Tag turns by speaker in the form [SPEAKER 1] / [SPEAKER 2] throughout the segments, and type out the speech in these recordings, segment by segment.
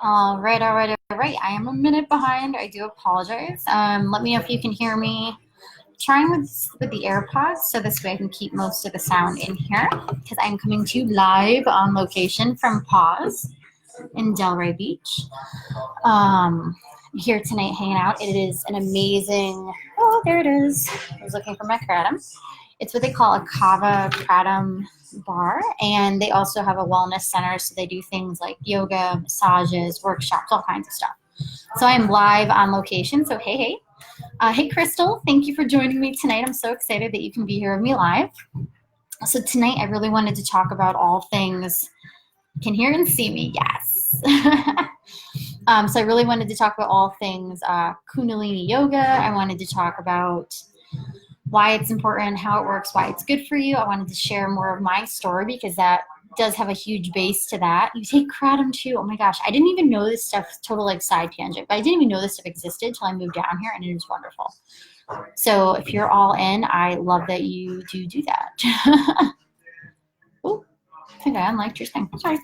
[SPEAKER 1] All right. I am a minute behind. I do apologize. Let me know if you can hear me. Trying with the AirPods so this way I can keep most of the sound in here because I'm coming to you live on location from Pause in Delray Beach. Here tonight hanging out. It is an amazing. Oh, there it is. I was looking for my kratom. It's what they call a kava kratom bar, and they also have a wellness center. So they do things like yoga, massages, workshops, all kinds of stuff. So I'm live on location. So hey. Hey, Crystal, thank you for joining me tonight. I'm so excited that you can be here with me live. So tonight I really wanted to talk about all things. Can hear and see me? Yes. So I really wanted to talk about all things Kundalini yoga. I wanted to talk about why it's important, how it works, why it's good for you. I wanted to share more of my story because that does have a huge base to that. You take kratom too. Oh my gosh, I didn't even know this stuff, total like side tangent, but I didn't even know this stuff existed until I moved down here, and it is wonderful. So if you're all in, I love that you do that. Oh, I think I unliked your thing. Sorry.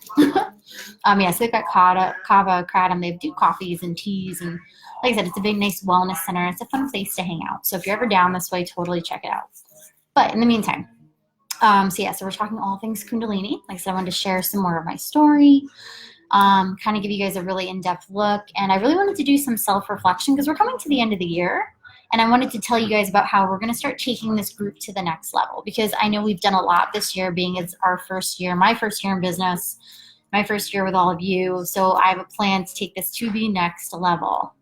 [SPEAKER 1] Yes, they've got kava, kratom. They do coffees and teas, and like I said, it's a big, nice wellness center. It's a fun place to hang out. So if you're ever down this way, totally check it out. But in the meantime, so we're talking all things Kundalini. Like I said, I wanted to share some more of my story, kind of give you guys a really in-depth look. And I really wanted to do some self-reflection because we're coming to the end of the year. And I wanted to tell you guys about how we're going to start taking this group to the next level because I know we've done a lot this year, being it's our first year, my first year in business, my first year with all of you. So I have a plan to take this to the next level.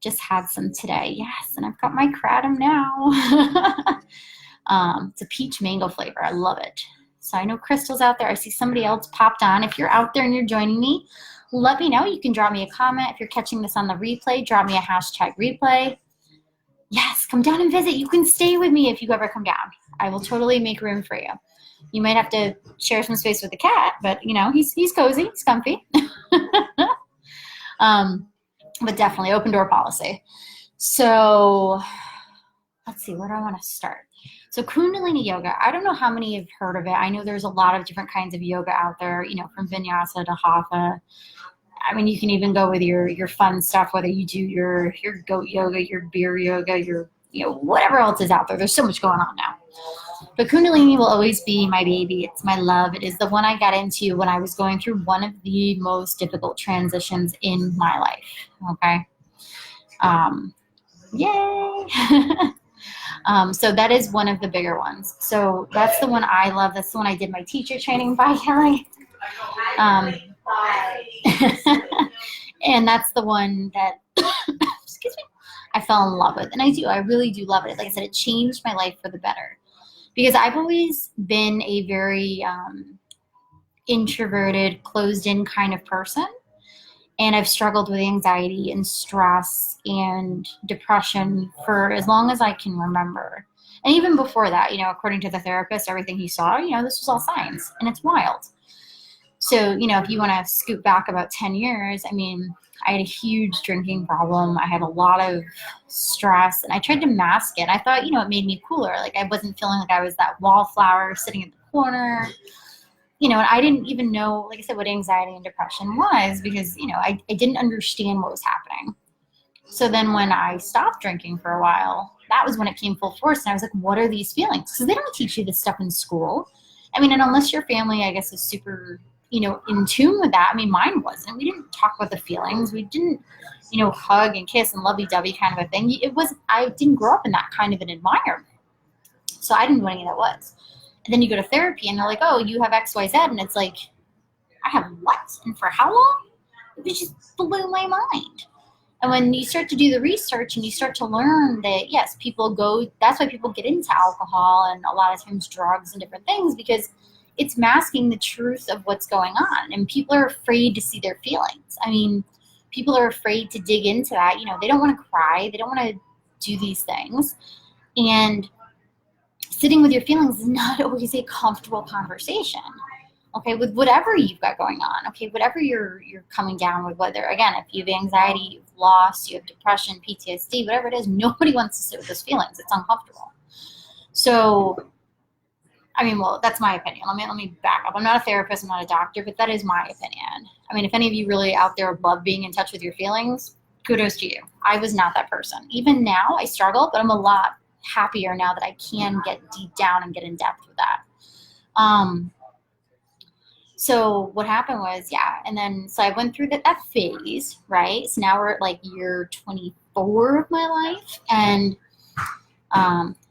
[SPEAKER 1] Just had some today. Yes, and I've got my kratom now. It's a peach mango flavor. I love it. So I know Crystal's out there. I see somebody else popped on. If you're out there and you're joining me, let me know. You can drop me a comment. If you're catching this on the replay, drop me a hashtag replay. Yes, come down and visit. You can stay with me if you ever come down. I will totally make room for you. You might have to share some space with the cat, but you know, he's cozy, he's comfy. But definitely open door policy. So let's see, where do I want to start? So Kundalini yoga, I don't know how many have heard of it. I know there's a lot of different kinds of yoga out there, you know, from vinyasa to hatha. I mean, you can even go with your fun stuff, whether you do your goat yoga, your beer yoga, your, you know, whatever else is out there. There's so much going on now. But Kundalini will always be my baby. It's my love. It is the one I got into when I was going through one of the most difficult transitions in my life. Okay. Yay. So that is one of the bigger ones. So that's the one I love. That's the one I did my teacher training by, Kelly. And that's the one that, excuse me, I fell in love with. And I really do love it. Like I said, it changed my life for the better. Because I've always been a very introverted, closed-in kind of person. And I've struggled with anxiety and stress and depression for as long as I can remember. And even before that, you know, according to the therapist, everything he saw, you know, this was all signs. And it's wild. So, you know, if you want to scoot back about 10 years, I mean, I had a huge drinking problem. I had a lot of stress, and I tried to mask it. I thought, you know, it made me cooler. Like I wasn't feeling like I was that wallflower sitting in the corner, you know, and I didn't even know, like I said, what anxiety and depression was because, you know, I didn't understand what was happening. So then when I stopped drinking for a while, that was when it came full force. And I was like, what are these feelings? Because they don't teach you this stuff in school. I mean, and unless your family, I guess, is super, you know, in tune with that. I mean, mine wasn't. We didn't talk about the feelings. We didn't, you know, hug and kiss and lovey-dovey kind of a thing. I didn't grow up in that kind of an environment. So I didn't know what any of that was. And then you go to therapy and they're like, oh, you have X, Y, Z. And it's like, I have what? And for how long? It just blew my mind. And when you start to do the research and you start to learn that, yes, that's why people get into alcohol and a lot of times drugs and different things because it's masking the truth of what's going on. And people are afraid to see their feelings. I mean, people are afraid to dig into that. You know, they don't want to cry. They don't want to do these things. And sitting with your feelings is not always a comfortable conversation. Okay, with whatever you've got going on. Okay, whatever you're coming down with, whether, again, if you have anxiety, you've lost, you have depression, PTSD, whatever it is, nobody wants to sit with those feelings. It's uncomfortable. So I mean, well, that's my opinion. Let me back up. I'm not a therapist. I'm not a doctor, but that is my opinion. I mean, if any of you really out there love being in touch with your feelings, kudos to you. I was not that person. Even now, I struggle, but I'm a lot happier now that I can get deep down and get in depth with that. So what happened was, and then so I went through that phase, right? So now we're at like year 24 of my life, and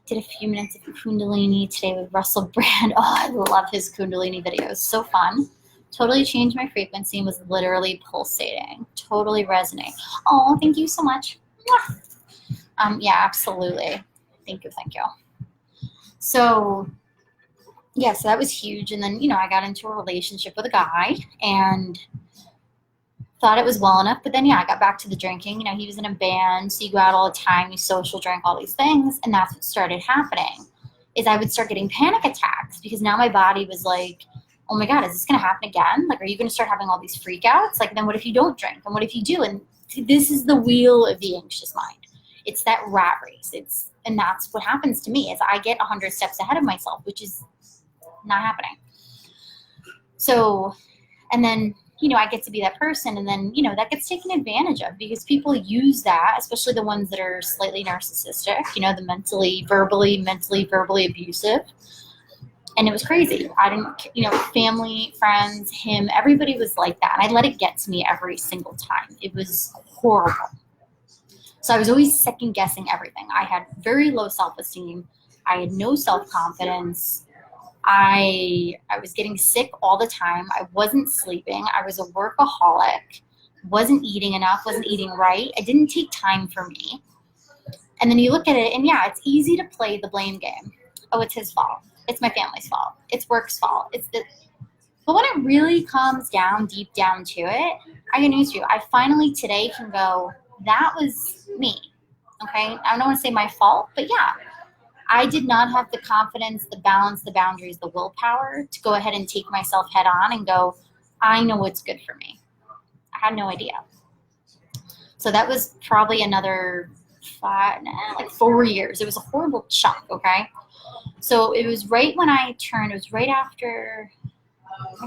[SPEAKER 1] did a few minutes of Kundalini today with Russell Brand. Oh, I love his Kundalini videos. So fun. Totally changed my frequency and was literally pulsating. Totally resonate. Oh, thank you so much. Yeah, absolutely. Thank you. So so that was huge. And then, I got into a relationship with a guy and thought it was well enough. But then, I got back to the drinking. He was in a band, so you go out all the time, you social drink, all these things. And that's what started happening, is I would start getting panic attacks because now my body was like, oh my God, is this going to happen again? Like, are you going to start having all these freakouts? Like, then what if you don't drink? And what if you do? And this is the wheel of the anxious mind. It's that rat race. And that's what happens to me, is I get 100 steps ahead of myself, which is not happening. So, and then, I get to be that person, and then, that gets taken advantage of because people use that, especially the ones that are slightly narcissistic, the verbally abusive. And it was crazy. I didn't, family, friends, him, everybody was like that. And I let it get to me every single time. It was horrible. So I was always second guessing everything. I had very low self-esteem. I had no self-confidence. I was getting sick all the time. I wasn't sleeping. I was a workaholic. Wasn't eating enough. Wasn't eating right. I didn't take time for me. And then you look at it, and it's easy to play the blame game. Oh, it's his fault. It's my family's fault. It's work's fault. But when it really comes down, deep down to it, I got news for you. I finally today can go, that was me. Okay? I don't want to say my fault, but I did not have the confidence, the balance, the boundaries, the willpower to go ahead and take myself head on and go, I know what's good for me. I had no idea. So that was probably another 4 years. It was a horrible chunk, okay? So it was right when I turned, it was right after,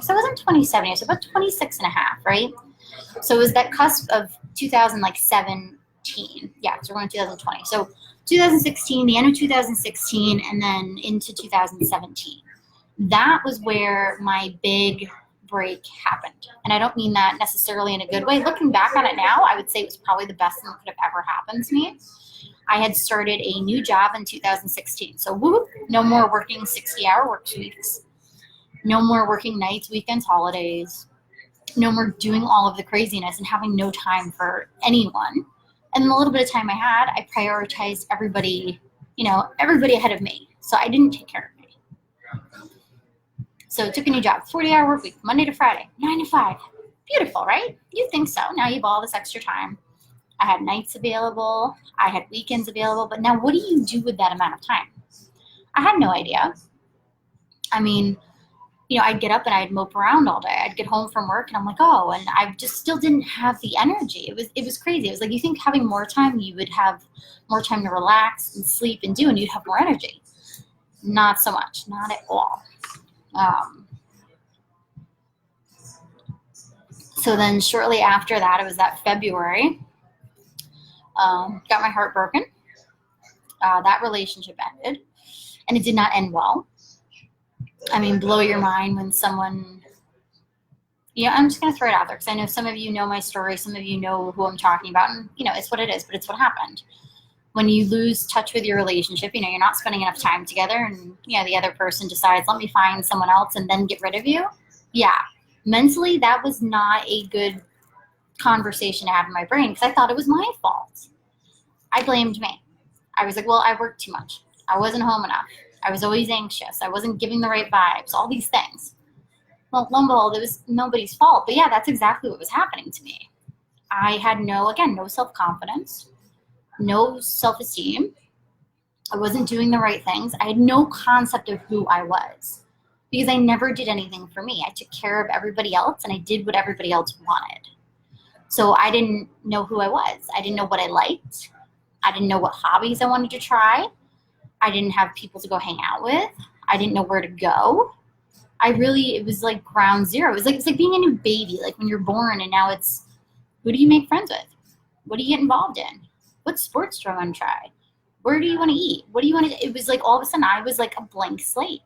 [SPEAKER 1] so I wasn't 27, it was about 26 and a half, right? So it was that cusp of 2017. Yeah, so we're going to 2020. So 2016, the end of 2016, and then into 2017. That was where my big break happened. And I don't mean that necessarily in a good way. Looking back on it now, I would say it was probably the best thing that could have ever happened to me. I had started a new job in 2016. So no more working 60-hour work weeks. No more working nights, weekends, holidays. No more doing all of the craziness and having no time for anyone. And the little bit of time I had, I prioritized everybody ahead of me. So I didn't take care of me. So I took a new job, 40-hour work week, Monday to Friday, 9 to 5. Beautiful, right? You think so. Now you have all this extra time. I had nights available. I had weekends available. But now what do you do with that amount of time? I had no idea. I mean, I'd get up and I'd mope around all day. I'd get home from work and I'm like, oh, and I just still didn't have the energy. It was crazy. It was like, you think having more time, you would have more time to relax and sleep and do, and you'd have more energy. Not so much, not at all. So then shortly after that, it was that February, got my heart broken. That relationship ended, and it did not end well. I mean, blow your mind when someone, I'm just going to throw it out there because I know some of you know my story. Some of you know who I'm talking about, and, it's what it is, but it's what happened. When you lose touch with your relationship, you're not spending enough time together, and, the other person decides, let me find someone else and then get rid of you. Yeah. Mentally, that was not a good conversation to have in my brain because I thought it was my fault. I blamed me. I was like, well, I worked too much. I wasn't home enough. I was always anxious. I wasn't giving the right vibes, all these things. Well, lo and behold, it was nobody's fault. But that's exactly what was happening to me. I had no self-confidence, no self-esteem. I wasn't doing the right things. I had no concept of who I was because I never did anything for me. I took care of everybody else and I did what everybody else wanted. So I didn't know who I was. I didn't know what I liked. I didn't know what hobbies I wanted to try. I didn't have people to go hang out with. I didn't know where to go. it was like ground zero. It's like being a new baby, like when you're born, and now it's, who do you make friends with? What do you get involved in? What sports do I want to try? Where do you want to eat? What do you want to do? It was like all of a sudden I was like a blank slate,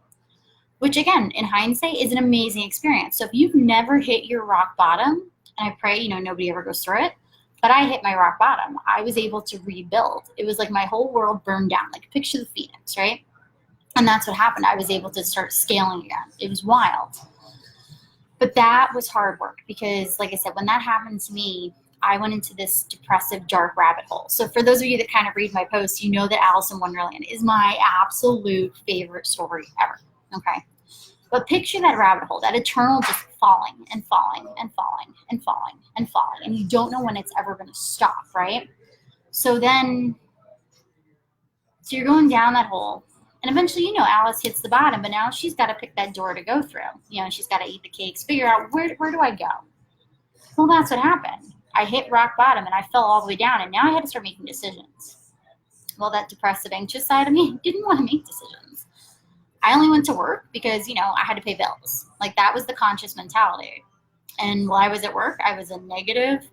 [SPEAKER 1] which again, in hindsight, is an amazing experience. So if you've never hit your rock bottom, and I pray, nobody ever goes through it, but I hit my rock bottom. I was able to rebuild. It was like my whole world burned down, like picture the phoenix, right? And that's what happened. I was able to start scaling again. It was wild. But that was hard work because, like I said, when that happened to me, I went into this depressive, dark rabbit hole. So for those of you that kind of read my posts, you know that Alice in Wonderland is my absolute favorite story ever. Okay. But picture that rabbit hole, that eternal just falling and falling and falling and falling and falling. And you don't know when it's ever going to stop, right? So you're going down that hole. And eventually, Alice hits the bottom, but now she's got to pick that door to go through. She's got to eat the cakes, figure out where do I go? Well, that's what happened. I hit rock bottom and I fell all the way down, and now I had to start making decisions. Well, that depressive, anxious side of me didn't want to make decisions. I only went to work because, I had to pay bills. Like, that was the conscious mentality. And while I was at work, I was a negative,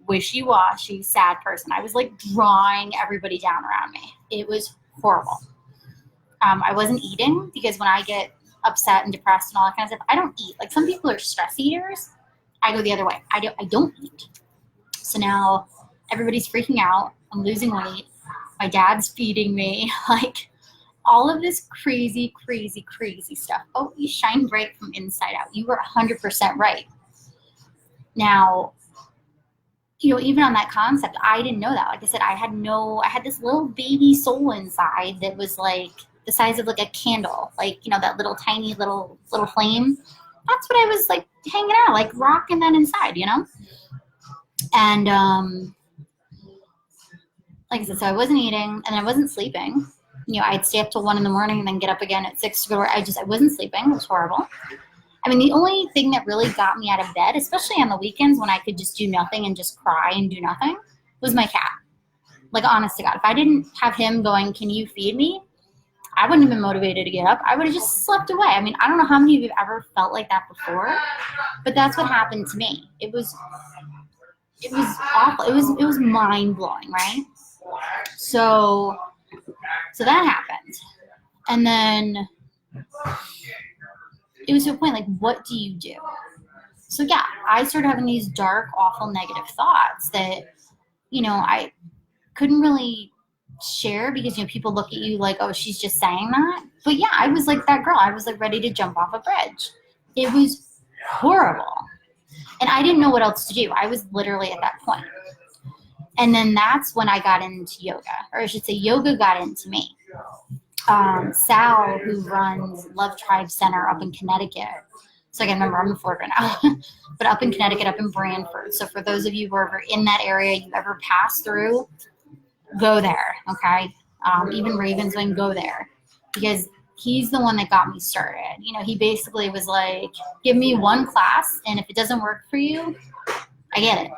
[SPEAKER 1] wishy-washy, sad person. I was like drawing everybody down around me. It was horrible. I wasn't eating because when I get upset and depressed and all that kind of stuff, I don't eat. Like, some people are stress eaters. I go the other way. I don't eat. So now everybody's freaking out. I'm losing weight. My dad's feeding me. Like, all of this crazy, crazy, crazy stuff. Oh, you shine bright from inside out. You were 100% right. Now, even on that concept, I didn't know that. Like I said, I had this little baby soul inside that was like the size of like a candle, like, that little tiny little flame. That's what I was like hanging out, like rocking that inside, And like I said, so I wasn't eating and I wasn't sleeping. I'd stay up till 1 a.m. and then get up again at 6 to go to work. I wasn't sleeping. It was horrible. I mean, the only thing that really got me out of bed, especially on the weekends when I could just do nothing and just cry and do nothing, was my cat. Like, honest to God, if I didn't have him going, can you feed me? I wouldn't have been motivated to get up. I would have just slept away. I mean, I don't know how many of you have ever felt like that before, but that's what happened to me. It was awful. It was mind blowing, right? So that happened. And then it was to a point, like, what do you do? So yeah, I started having these dark, awful, negative thoughts that, I couldn't really share because, people look at you like, oh, she's just saying that. But yeah, I was like that girl. I was like ready to jump off a bridge. It was horrible. And I didn't know what else to do. I was literally at that point. And then that's when I got into yoga, or I should say yoga got into me. Sal, who runs Love Tribe Center up in Connecticut. So again, remember, I'm in Florida now, but up in Connecticut, up in Branford. So for those of you who are ever in that area, you ever pass through, go there, okay? Even Ravenswing, go there. Because he's the one that got me started. He basically was like, give me one class, and if it doesn't work for you, I get it.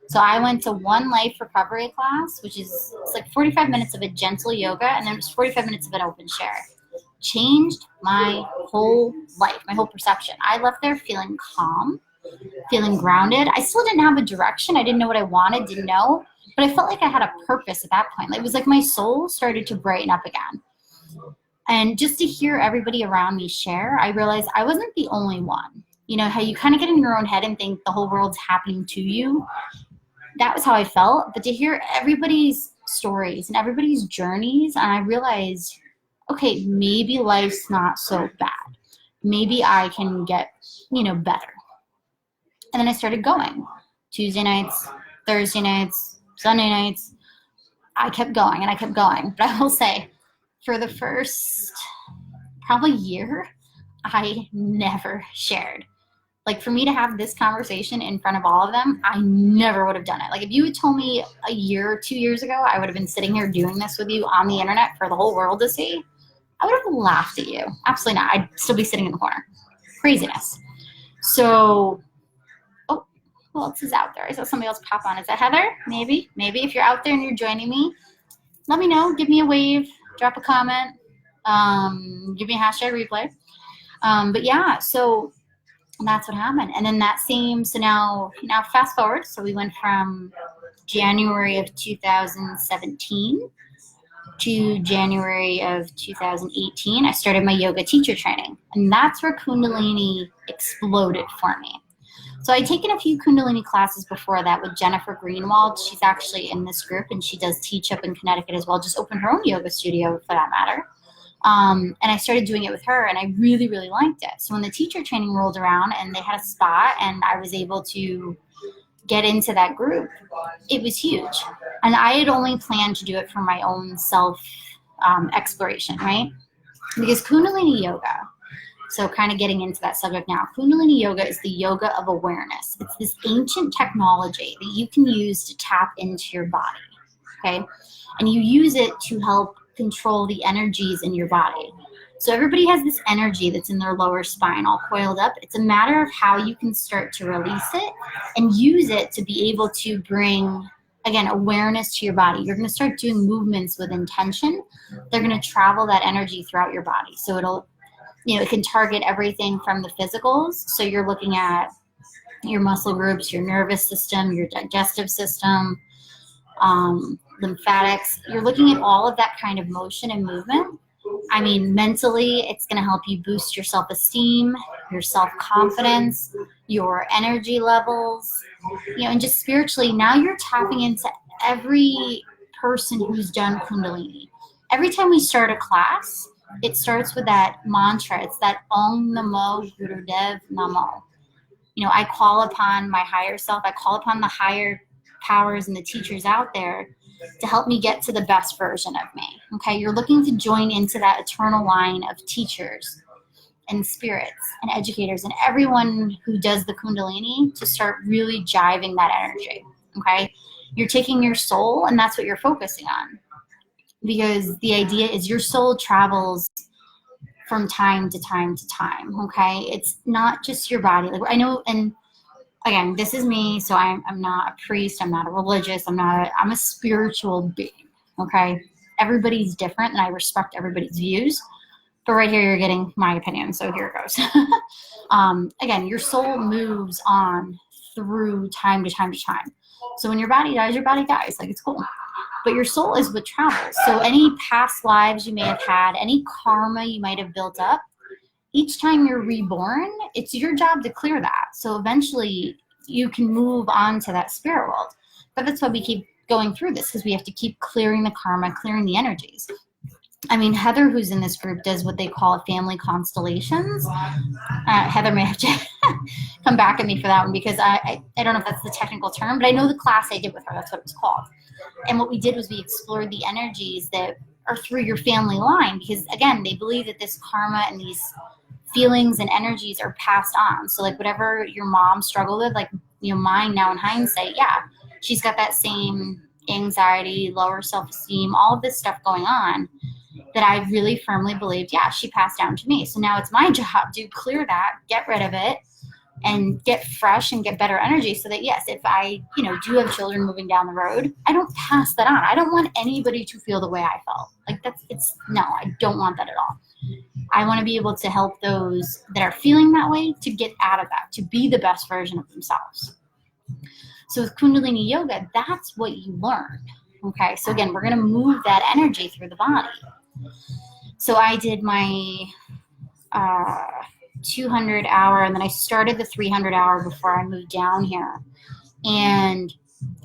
[SPEAKER 1] So I went to one life recovery class, which is it's like 45 minutes of a gentle yoga, and then it was 45 minutes of an open share. Changed my whole life, my whole perception. I left there feeling calm, feeling grounded. I still didn't have a direction. I didn't know what I wanted, didn't know, but I felt like I had a purpose at that point. It was like my soul started to brighten up again. And just to hear everybody around me share, I realized I wasn't the only one. How you kind of get in your own head and think the whole world's happening to you. That was how I felt. But to hear everybody's stories and everybody's journeys, and I realized, okay, maybe life's not so bad. Maybe I can get, better. And then I started going. Tuesday nights, Thursday nights, Sunday nights. I kept going and I kept going. But I will say, for the first probably year, I never shared. Like, for me to have this conversation in front of all of them, I never would have done it. Like, if you had told me a year or 2 years ago, I would have been sitting here doing this with you on the internet for the whole world to see, I would have laughed at you. Absolutely not. I'd still be sitting in the corner. Craziness. So, oh, who else is out there? I saw somebody else pop on. Is that Heather? Maybe. Maybe if you're out there and you're joining me, let me know. Give me a wave. Drop a comment. Give me a hashtag replay. But yeah, so that's what happened. And then so now fast forward. So we went from January of 2017 to January of 2018. I started my yoga teacher training, and that's where Kundalini exploded for me. So I'd taken a few Kundalini classes before that with Jennifer Greenwald. She's actually in this group, and she does teach up in Connecticut as well, just opened her own yoga studio for that matter. And I started doing it with her, and I really, really liked it. So when the teacher training rolled around and they had a spot and I was able to get into that group, it was huge. And I had only planned to do it for my own self exploration, right? Because Kundalini yoga, so kind of getting into that subject now, Kundalini yoga is the yoga of awareness. It's this ancient technology that you can use to tap into your body, okay? And you use it to help control the energies in your body. So everybody has this energy that's in their lower spine all coiled up. It's a matter of how you can start to release it and use it to be able to bring, again, awareness to your body. You're going to start doing movements with intention. They're going to travel that energy throughout your body. So it'll, it can target everything from the physicals. So you're looking at your muscle groups, your nervous system, your digestive system, lymphatics. You're looking at all of that kind of motion and movement. I mean, mentally, it's going to help you boost your self-esteem, your self-confidence, your energy levels, and just spiritually. Now you're tapping into every person who's done Kundalini. Every time we start a class, it starts with that mantra. It's that Om Namo Gurudev Namo. I call upon my higher self. I call upon the higher powers and the teachers out there to help me get to the best version of me. Okay, you're looking to join into that eternal line of teachers and spirits and educators and everyone who does the Kundalini to start really jiving that energy. Okay, you're taking your soul, and that's what you're focusing on, because the idea is your soul travels from time to time to time. Okay, it's not just your body. Like I know, and again, this is me, so I'm not a priest, I'm not a religious, I'm a spiritual being, okay? Everybody's different, and I respect everybody's views, but right here you're getting my opinion, so here it goes. Again, your soul moves on through time to time to time. So when your body dies, like it's cool. But your soul is what travels. So any past lives you may have had, any karma you might have built up, each time you're reborn, it's your job to clear that. So eventually you can move on to that spirit world. But that's why we keep going through this, because we have to keep clearing the karma, clearing the energies. I mean, Heather, who's in this group, does what they call family constellations. Heather may have to come back at me for that one, because I don't know if that's the technical term, but I know the class I did with her, that's what it was called. And what we did was we explored the energies that are through your family line, because, again, they believe that this karma and these feelings and energies are passed on. So like whatever your mom struggled with, like, mine now in hindsight, yeah, she's got that same anxiety, lower self-esteem, all of this stuff going on that I really firmly believed, yeah, she passed down to me. So now it's my job to clear that, get rid of it, and get fresh and get better energy, so that, yes, if I, do have children moving down the road, I don't pass that on. I don't want anybody to feel the way I felt. Like no, I don't want that at all. I want to be able to help those that are feeling that way to get out of that, to be the best version of themselves. So with Kundalini yoga, that's what you learn. Okay, so again, we're going to move that energy through the body. So I did my 200 hour, and then I started the 300 hour before I moved down here. And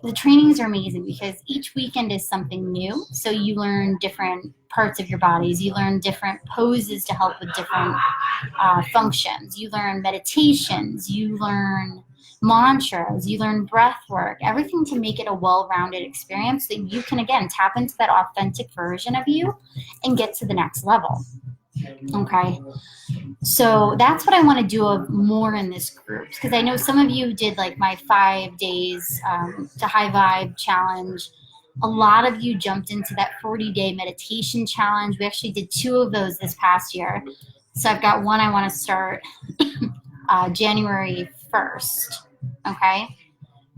[SPEAKER 1] the trainings are amazing because each weekend is something new. So you learn different parts of your bodies. You learn different poses to help with different functions. You learn meditations. You learn mantras. You learn breath work. Everything to make it a well-rounded experience that you can, again, tap into that authentic version of you and get to the next level. Okay. So that's what I want to do more in this group, because I know some of you did like my 5 days to high vibe challenge. A lot of you jumped into that 40-day meditation challenge. We actually did 2 of those this past year. So I've got one I want to start January 1st. Okay.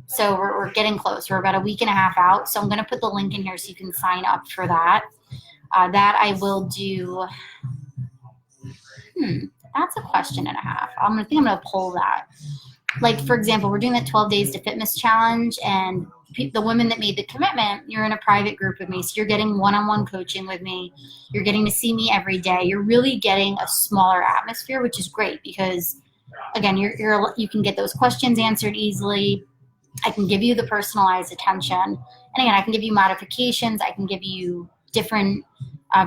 [SPEAKER 1] So we're getting close. We're about a week and a half out. So I'm going to put the link in here so you can sign up for that. That I will do. That's a question and a half. I think I'm going to pull that. Like, for example, we're doing that 12 Days to Fitness challenge, and the women that made the commitment, you're in a private group with me. So you're getting one-on-one coaching with me. You're getting to see me every day. You're really getting a smaller atmosphere, which is great because, again, you can get those questions answered easily. I can give you the personalized attention. And again, I can give you modifications. I can give you different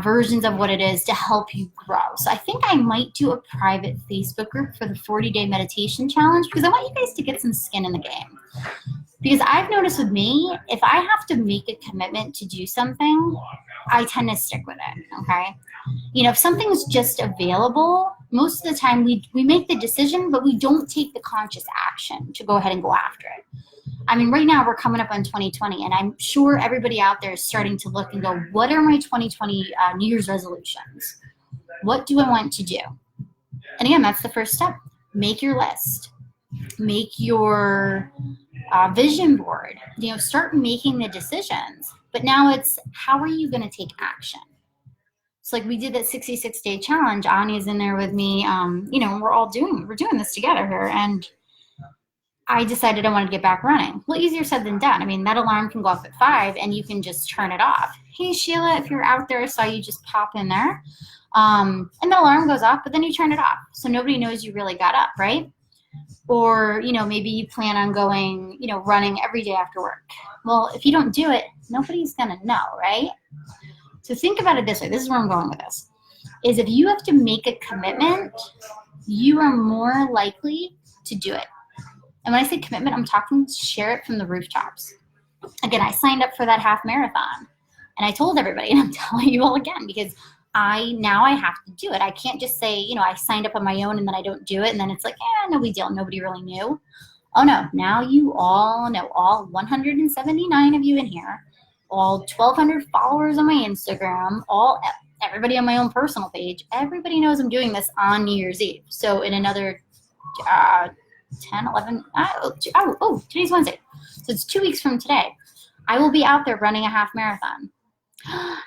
[SPEAKER 1] versions of what it is to help you grow. So I think I might do a private Facebook group for the 40-day meditation challenge because I want you guys to get some skin in the game. Because I've noticed with me, if I have to make a commitment to do something, I tend to stick with it, okay? If something's just available, most of the time we make the decision, but we don't take the conscious action to go ahead and go after it. I mean, right now we're coming up on 2020, and I'm sure everybody out there is starting to look and go, what are my 2020 New Year's resolutions? What do I want to do? And again, that's the first step. Make your list. Make your vision board. Start making the decisions. But now it's, how are you going to take action? So like we did that 66-day challenge. Anya's in there with me. We're doing this together here. And I decided I wanted to get back running. Well, easier said than done. I mean, that alarm can go off at 5 and you can just turn it off. Hey, Sheila, if you're out there, I saw you just pop in there. And the alarm goes off, but then you turn it off. So nobody knows you really got up, right? Or, maybe you plan on going, running every day after work. Well, if you don't do it, nobody's going to know, right? So think about it this way. This is where I'm going with this. Is if you have to make a commitment, you are more likely to do it. And when I say commitment, I'm talking share it from the rooftops. Again, I signed up for that half marathon. And I told everybody, and I'm telling you all again, because I have to do it. I can't just say, I signed up on my own and then I don't do it. And then it's like, no big deal. Nobody really knew. Oh, no. Now you all know, all 179 of you in here, all 1,200 followers on my Instagram, everybody on my own personal page, everybody knows I'm doing this on New Year's Eve. So in another 10, 11, today's Wednesday. So it's 2 weeks from today. I will be out there running a half marathon.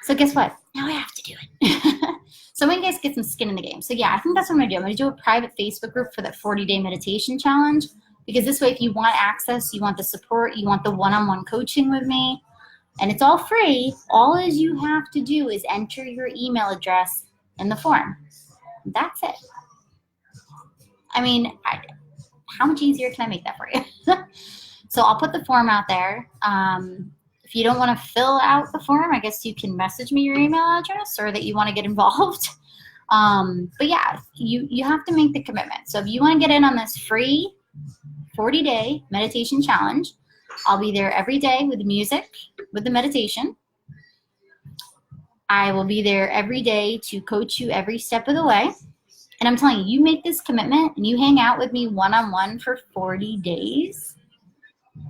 [SPEAKER 1] So guess what? Now I have to do it. So I want you guys to get some skin in the game. So yeah, I think that's what I'm going to do. I'm going to do a private Facebook group for that 40-day meditation challenge because this way, if you want access, you want the support, you want the one-on-one coaching with me, and it's all free, all you have to do is enter your email address in the form. That's it. I mean, how much easier can I make that for you? So I'll put the form out there. If you don't want to fill out the form, I guess you can message me your email address or that you want to get involved. But yeah, you have to make the commitment. So if you want to get in on this free 40-day meditation challenge, I'll be there every day with the music, with the meditation. I will be there every day to coach you every step of the way. And I'm telling you, you make this commitment and you hang out with me one-on-one for 40 days,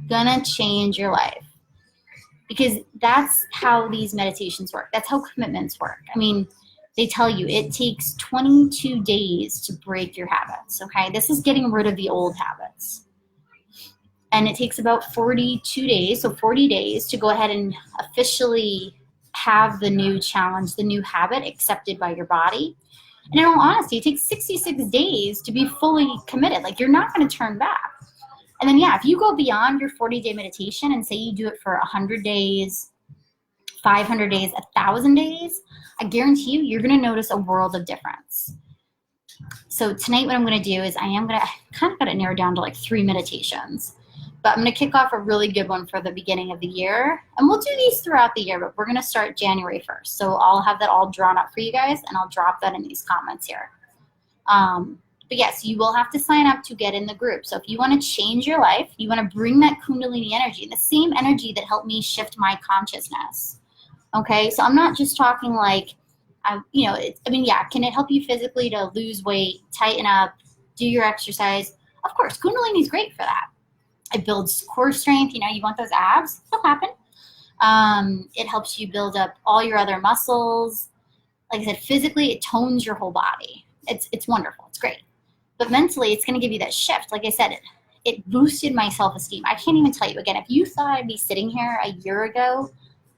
[SPEAKER 1] gonna change your life. Because that's how these meditations work. That's how commitments work. I mean, they tell you it takes 22 days to break your habits, okay? This is getting rid of the old habits. And it takes about 42 days, so 40 days, to go ahead and officially have the new challenge, the new habit accepted by your body. And in all honesty, it takes 66 days to be fully committed. Like, you're not going to turn back. And then, yeah, if you go beyond your 40-day meditation and say you do it for 100 days, 500 days, 1,000 days, I guarantee you're going to notice a world of difference. So tonight what I'm going to do is I kind of got it narrowed down to like 3 meditations. But I'm going to kick off a really good one for the beginning of the year. And we'll do these throughout the year, but we're going to start January 1st. So I'll have that all drawn up for you guys, and I'll drop that in these comments here. But yes, you will have to sign up to get in the group. So if you want to change your life, you want to bring that Kundalini energy, the same energy that helped me shift my consciousness. Okay, so I'm not just talking like, can it help you physically to lose weight, tighten up, do your exercise? Of course, Kundalini is great for that. It builds core strength. You want those abs? They'll happen. It helps you build up all your other muscles. Like I said, physically, it tones your whole body. It's wonderful. It's great. But mentally, it's going to give you that shift. Like I said, it boosted my self-esteem. I can't even tell you. Again, if you thought I'd be sitting here a year ago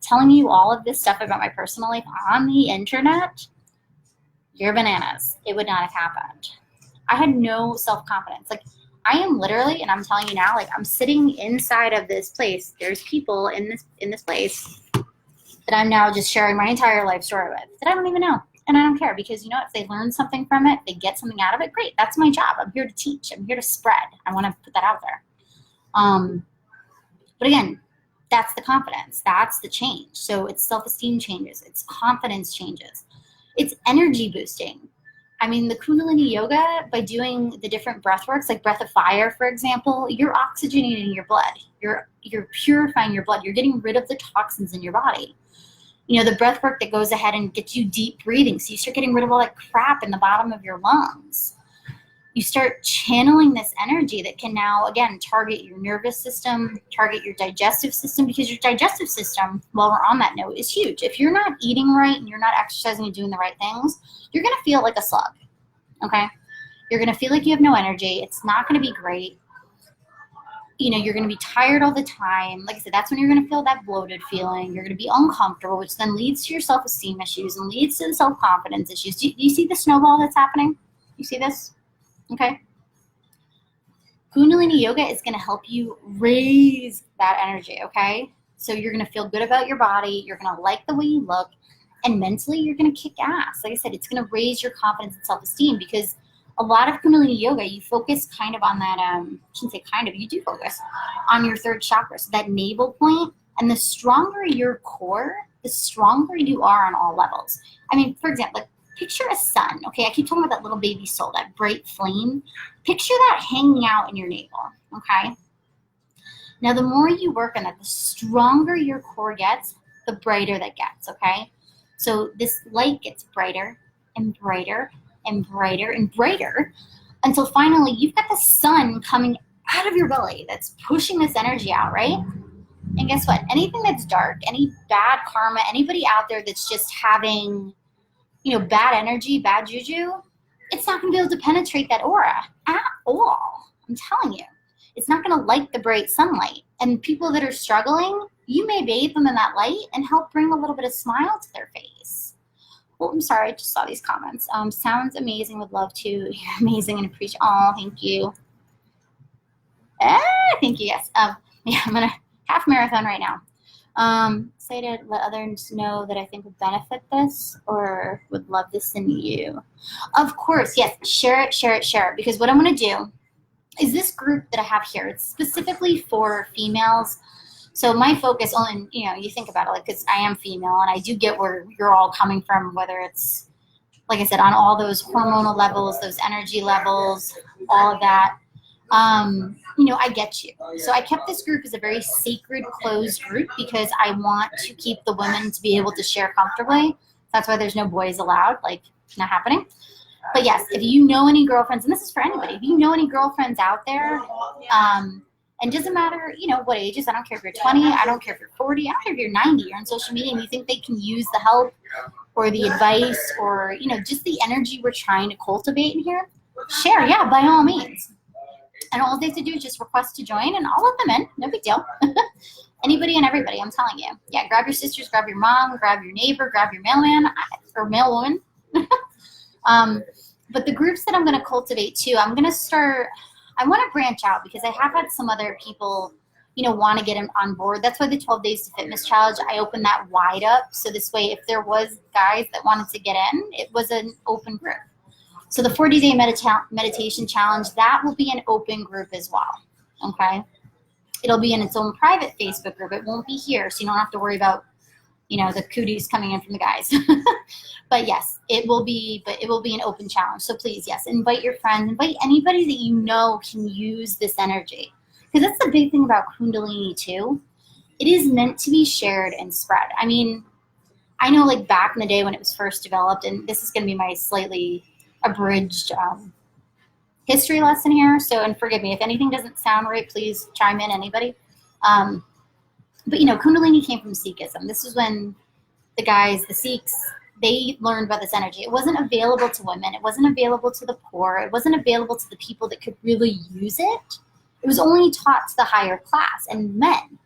[SPEAKER 1] telling you all of this stuff about my personal life on the internet, you're bananas. It would not have happened. I had no self-confidence. Like, I am literally, and I'm telling you now, like, I'm sitting inside of this place. There's people in this place that I'm now just sharing my entire life story with that I don't even know. And I don't care, because you know, if they learn something from it, they get something out of it, great. That's my job. I'm here to teach. I'm here to spread. I want to put that out there. But again, that's the confidence. That's the change. So it's self-esteem changes. It's confidence changes. It's energy boosting. I mean, the Kundalini yoga, by doing the different breath works, like breath of fire, for example, you're oxygenating your blood. You're purifying your blood. You're getting rid of the toxins in your body. You know, the breath work that goes ahead and gets you deep breathing. So you start getting rid of all that crap in the bottom of your lungs. You start channeling this energy that can now, again, target your nervous system, target your digestive system, because your digestive system, while we're on that note, is huge. If you're not eating right and you're not exercising and doing the right things, you're going to feel like a slug, okay? You're going to feel like you have no energy. It's not going to be great. You know, you're going to be tired all the time. Like I said, that's when you're going to feel that bloated feeling. You're going to be uncomfortable, which then leads to your self-esteem issues and leads to the self-confidence issues. Do you see the snowball that's happening? You see this? Okay. Kundalini yoga is going to help you raise that energy, okay? So you're going to feel good about your body. You're going to like the way you look. And mentally, you're going to kick ass. Like I said, it's going to raise your confidence and self-esteem, because a lot of Kundalini yoga, you focus kind of on that, I shouldn't say kind of, you do focus on your third chakra, so that navel point. And the stronger your core, the stronger you are on all levels. I mean, for example, like, picture a sun, okay? I keep talking about that little baby soul, that bright flame. Picture that hanging out in your navel, okay? Now, the more you work on that, the stronger your core gets, the brighter that gets, okay? So this light gets brighter and brighter and brighter and brighter, until finally you've got the sun coming out of your belly that's pushing this energy out, right? And guess what? Anything that's dark, any bad karma, anybody out there that's just having, you know, bad energy, bad juju, it's not going to be able to penetrate that aura at all. I'm telling you. It's not going to like the bright sunlight. And people that are struggling, you may bathe them in that light and help bring a little bit of smile to their face. Well, I'm sorry, I just saw these comments. Sounds amazing, would love to. You're amazing and appreciate. Oh, thank you. Thank you, yes. Yeah, I'm going to half marathon right now. Say to let others know that I think would benefit this, or would love this in you. Of course, yes, share it, share it, share it. Because what I'm going to do is this group that I have here, it's specifically for females. So my focus on, you know, you think about it, like, because I am female and I do get where you're all coming from, whether it's, like I said, on all those hormonal levels, those energy levels, all of that. You know, I get you. So I kept this group as a very sacred, closed group, because I want to keep the women to be able to share comfortably. That's why there's no boys allowed, like, not happening. But yes, if you know any girlfriends, and this is for anybody, if you know any girlfriends out there, and doesn't matter, you know, what ages, I don't care if you're 20, I don't care if you're 40, I don't care if you're 90, you're on social media and you think they can use the help or the advice or, you know, just the energy we're trying to cultivate in here, share, yeah, by all means. And all they have to do is just request to join, and I'll let them in. No big deal. Anybody and everybody, I'm telling you. Yeah, grab your sisters, grab your mom, grab your neighbor, grab your mailman or mailwoman. But the groups that I'm going to cultivate too, I'm going to start, I want to branch out, because I have had some other people, you know, want to get on board. That's why the 12 Days to Fitness Challenge, I opened that wide up. So this way, if there was guys that wanted to get in, it was an open group. So the 40-day meditation challenge, that will be an open group as well, okay? It'll be in its own private Facebook group. It won't be here, so you don't have to worry about, you know, the cooties coming in from the guys. But yes, it will be an open challenge. So please, yes, invite your friends, invite anybody that you know can use this energy. Because that's the big thing about Kundalini too. It is meant to be shared and spread. I mean, I know, like, back in the day when it was first developed, and this is going to be my slightly abridged history lesson here, so, and forgive me if anything doesn't sound right, please chime in, anybody. But you know, Kundalini came from Sikhism. This is when the guys, the Sikhs, they learned about this energy. It wasn't available to women, it wasn't available to the poor, it wasn't available to the people that could really use it. It was only taught to the higher class and men.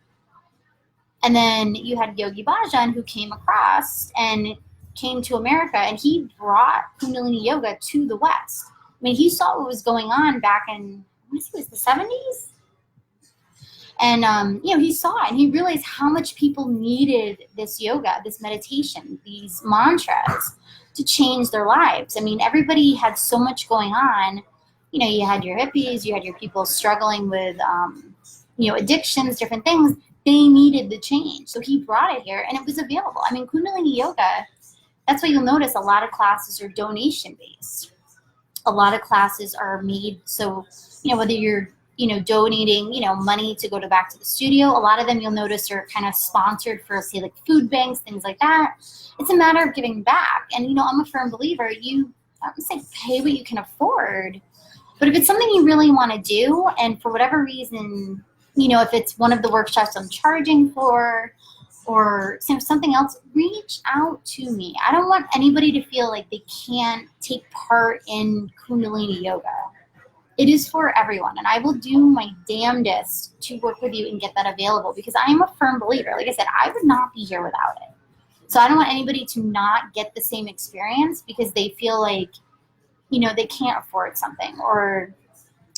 [SPEAKER 1] And then you had Yogi Bhajan, who came across, and came to America, and he brought Kundalini yoga to the West. I mean, he saw what was going on back in, I want to say it was the 70s. And, he saw it, and he realized how much people needed this yoga, this meditation, these mantras to change their lives. I mean, everybody had so much going on. You had your hippies, you had your people struggling with, addictions, different things. They needed the change. So he brought it here, and it was available. I mean, Kundalini yoga, that's why you'll notice a lot of classes are donation-based. A lot of classes are made so, whether you're donating, money to go back to the studio. A lot of them you'll notice are kind of sponsored for, say, like food banks, things like that. It's a matter of giving back. And, I'm a firm believer, I would say pay what you can afford. But if it's something you really want to do, and for whatever reason, if it's one of the workshops I'm charging for, or something else, reach out to me. I don't want anybody to feel like they can't take part in Kundalini yoga. It is for everyone, and I will do my damnedest to work with you and get that available, because I am a firm believer. Like I said, I would not be here without it. So I don't want anybody to not get the same experience because they feel like, they can't afford something, or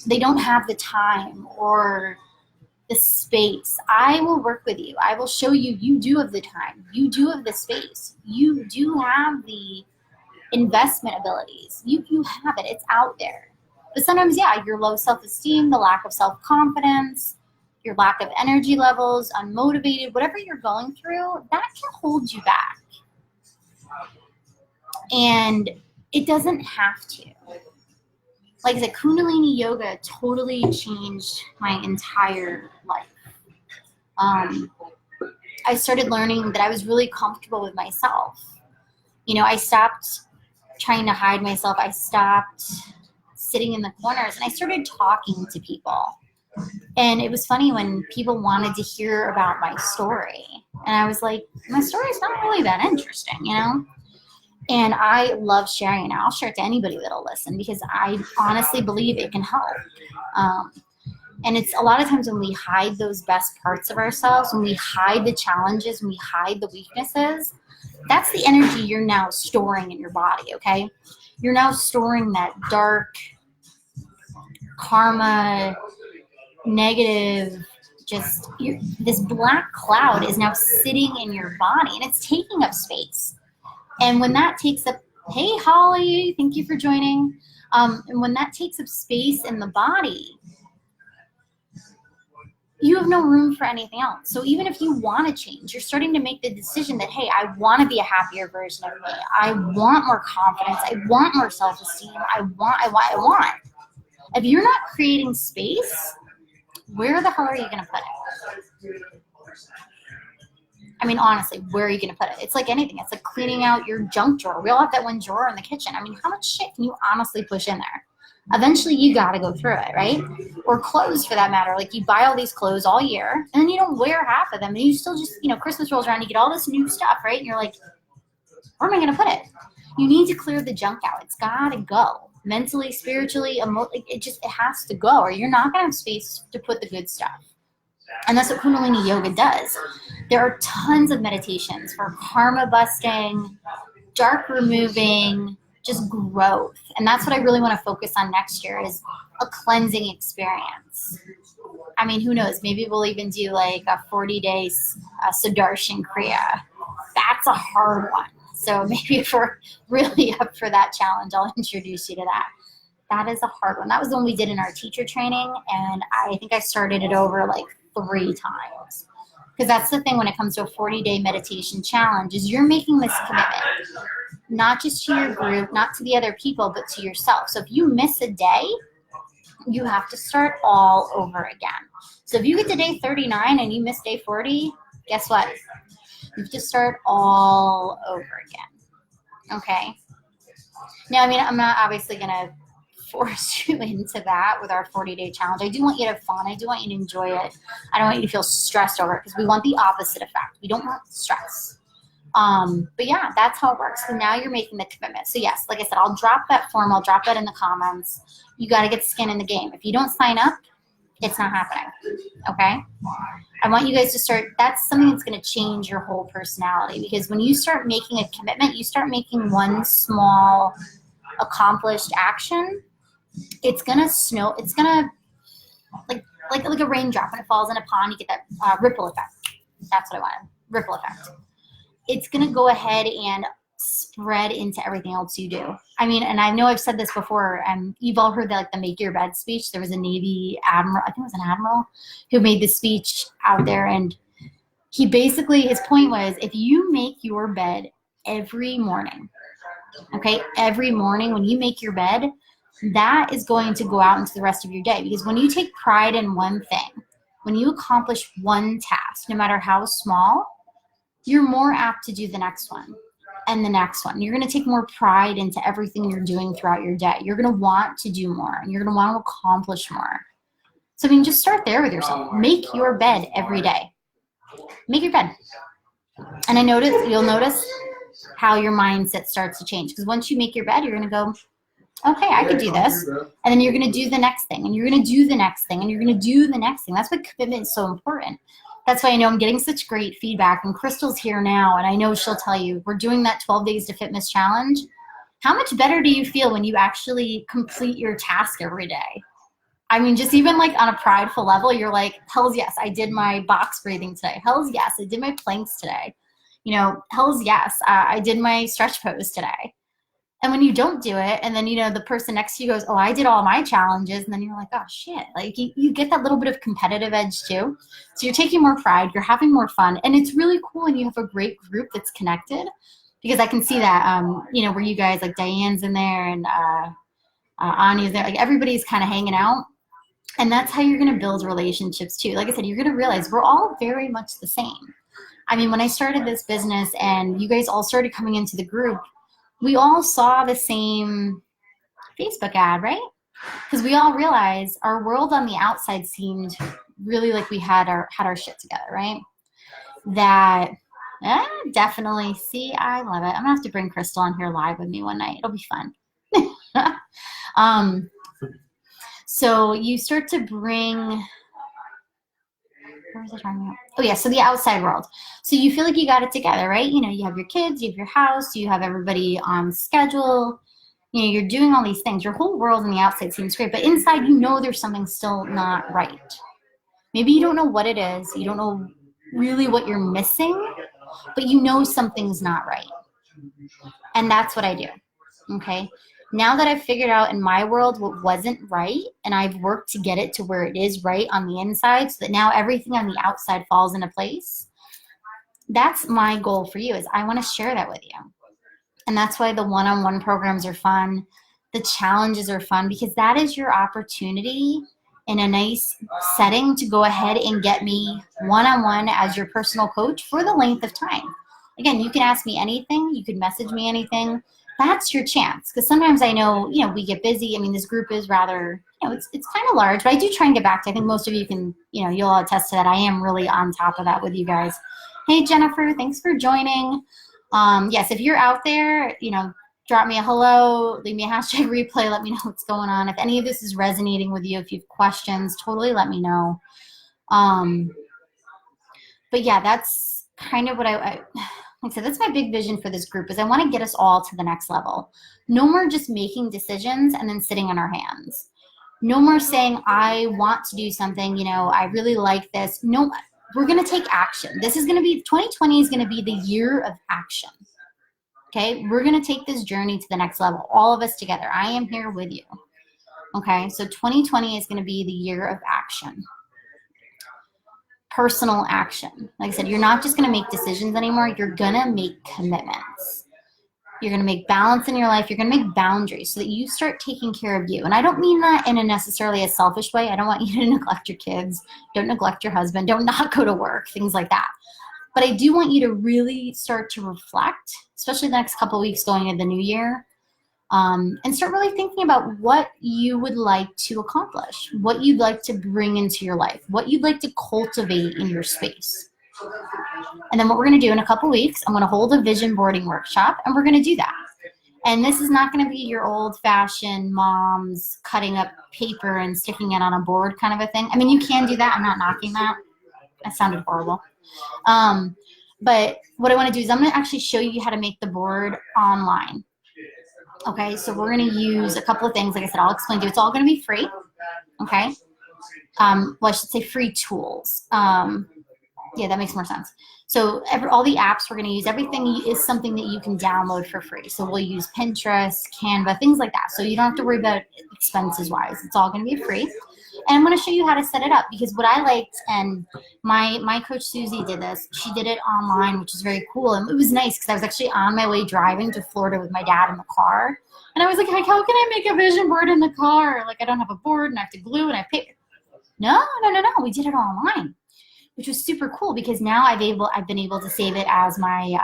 [SPEAKER 1] they don't have the time or the space. I will work with you. I will show you, you do have the time. You do have the space. You do have the investment abilities. You have it. It's out there. But sometimes, your low self-esteem, the lack of self-confidence, your lack of energy levels, unmotivated, whatever you're going through, that can hold you back. And it doesn't have to. Like I said, Kundalini yoga totally changed my entire life. I started learning that I was really comfortable with myself. I stopped trying to hide myself. I stopped sitting in the corners, and I started talking to people. And it was funny when people wanted to hear about my story. And I was like, my story's not really that interesting, And I love sharing it. I'll share it to anybody that'll listen, because I honestly believe it can help. And it's a lot of times when we hide those best parts of ourselves, when we hide the challenges, when we hide the weaknesses, that's the energy you're now storing in your body, okay? You're now storing that dark karma, negative, this black cloud is now sitting in your body, and it's taking up space. And when that takes up, hey, Holly, thank you for joining. And when that takes up space in the body, you have no room for anything else. So even if you want to change, you're starting to make the decision that, hey, I want to be a happier version of me. I want more confidence. I want more self-esteem. I want. If you're not creating space, where the hell are you going to put it? I mean, honestly, where are you going to put it? It's like anything. It's like cleaning out your junk drawer. We all have that one drawer in the kitchen. I mean, how much shit can you honestly push in there? Eventually, you got to go through it, right? Or clothes, for that matter. Like, you buy all these clothes all year, and then you don't wear half of them. And you still just, Christmas rolls around, you get all this new stuff, right? And you're like, where am I going to put it? You need to clear the junk out. It's got to go. Mentally, spiritually, it has to go, or you're not going to have space to put the good stuff. And that's what Kundalini yoga does. There are tons of meditations for karma busting, dark removing, just growth. And that's what I really want to focus on next year, is a cleansing experience. I mean, who knows? Maybe we'll even do like a 40-day Sudarshan Kriya. That's a hard one. So maybe if we're really up for that challenge, I'll introduce you to that. That is a hard one. That was the one we did in our teacher training, and I think I started it over like 3 times. Because that's the thing when it comes to a 40-day meditation challenge, is you're making this commitment, not just to your group, not to the other people, but to yourself. So if you miss a day, you have to start all over again. So if you get to day 39 and you miss day 40, guess what? You have to start all over again. Okay? Now, I mean, I'm not obviously going to force you into that with our 40-day challenge. I do want you to have fun. I do want you to enjoy it. I don't want you to feel stressed over it, because we want the opposite effect. We don't want stress. But yeah, that's how it works. So now you're making the commitment. So yes, like I said, I'll drop that form. I'll drop that in the comments. You got to get skin in the game. If you don't sign up, It's not happening. Okay? I want you guys to start, that's something that's going to change your whole personality, because when you start making a commitment, you start making one small accomplished action, it's going to snow, it's going to, like a raindrop when it falls in a pond, you get that ripple effect. That's what I wanted, ripple effect. It's going to go ahead and spread into everything else you do. I mean, and I know I've said this before, and you've all heard that, like the make your bed speech. There was a Navy admiral, I think it was an admiral, who made this speech out there, and he basically, his point was, if you make your bed every morning, okay, every morning when you make your bed, that is going to go out into the rest of your day. Because when you take pride in one thing, when you accomplish one task, no matter how small, you're more apt to do the next one and the next one. You're going to take more pride into everything you're doing throughout your day. You're going to want to do more, and you're going to want to accomplish more. So I mean, just start there with yourself. Make your bed every day. Make your bed. And you'll notice how your mindset starts to change. Because once you make your bed, you're going to go, okay, I could do this. And then you're going to do the next thing, and you're going to do the next thing, and you're going to do the next thing. That's why commitment is so important. That's why I know I'm getting such great feedback, and Crystal's here now, and I know she'll tell you, we're doing that 12 Days to Fitness challenge. How much better do you feel when you actually complete your task every day? I mean, just even like on a prideful level, you're like, hells yes, I did my box breathing today. Hells yes, I did my planks today. You know, hells yes, I did my stretch pose today. And when you don't do it, and then, you know, the person next to you goes, oh, I did all my challenges. And then you're like, oh, shit. Like, you get that little bit of competitive edge, too. So you're taking more pride. You're having more fun. And it's really cool when you have a great group that's connected. Because I can see that, you know, where you guys, like Diane's in there and Anya's there. Like, everybody's kind of hanging out. And that's how you're going to build relationships, too. Like I said, you're going to realize we're all very much the same. I mean, when I started this business and you guys all started coming into the group, we all saw the same Facebook ad, right? Because we all realized our world on the outside seemed really like we had our shit together, right? That definitely, see, I love it. I'm gonna have to bring Crystal on here live with me one night. It'll be fun. So you start to bring, where was I talking about? Oh yeah, so the outside world. So you feel like you got it together, right? You know, you have your kids, you have your house, you have everybody on schedule. You know, you're doing all these things. Your whole world on the outside seems great, but inside you know there's something still not right. Maybe you don't know what it is. You don't know really what you're missing, but you know something's not right. And that's what I do, okay? Now that I've figured out in my world what wasn't right, and I've worked to get it to where it is right on the inside, so that now everything on the outside falls into place, that's my goal for you, is I want to share that with you. And that's why the one-on-one programs are fun. The challenges are fun, because that is your opportunity in a nice setting to go ahead and get me one-on-one as your personal coach for the length of time. Again, you can ask me anything. You can message me anything. That's your chance. Because sometimes I know, you know, we get busy. I mean, this group is rather, you know, it's kind of large, but I do try and get back to, I think most of you can, you know, you'll all attest to that. I am really on top of that with you guys. Hey, Jennifer, thanks for joining. Yes, if you're out there, you know, drop me a hello, leave me a hashtag replay, let me know what's going on. If any of this is resonating with you, if you have questions, totally let me know. But yeah, that's kind of what like I said, that's my big vision for this group, is I want to get us all to the next level. No more just making decisions and then sitting on our hands. No more saying, I want to do something, you know, I really like this. No, we're going to take action. This is going to be, 2020 is going to be the year of action. Okay, we're going to take this journey to the next level, all of us together. I am here with you. Okay, so 2020 is going to be the year of action. Personal action. Like I said, you're not just going to make decisions anymore. You're going to make commitments. You're going to make balance in your life. You're going to make boundaries so that you start taking care of you. And I don't mean that in a necessarily a selfish way. I don't want you to neglect your kids. Don't neglect your husband. Don't not go to work, things like that. But I do want you to really start to reflect, especially the next couple of weeks going into the new year, and start really thinking about what you would like to accomplish, what you'd like to bring into your life, what you'd like to cultivate in your space. And then what we're going to do in a couple of weeks, I'm going to hold a vision boarding workshop, and we're going to do that. And this is not going to be your old-fashioned mom's cutting up paper and sticking it on a board kind of a thing. I mean, you can do that. I'm not knocking that. That sounded horrible. But what I want to do is I'm going to actually show you how to make the board online. Okay, so we're going to use a couple of things. Like I said, I'll explain to you. It's all going to be free. Okay. Well, I should say free tools. Yeah, that makes more sense. So all the apps we're going to use, everything is something that you can download for free. So we'll use Pinterest, Canva, things like that. So you don't have to worry about expenses wise. It's all going to be free. And I'm going to show you how to set it up, because what I liked, and my coach Susie did this. She did it online, which is very cool. And it was nice because I was actually on my way driving to Florida with my dad in the car. And I was like, how can I make a vision board in the car? Like, I don't have a board and I have to glue and I have paper. No. We did it online, which was super cool, because now I've been able to save it as my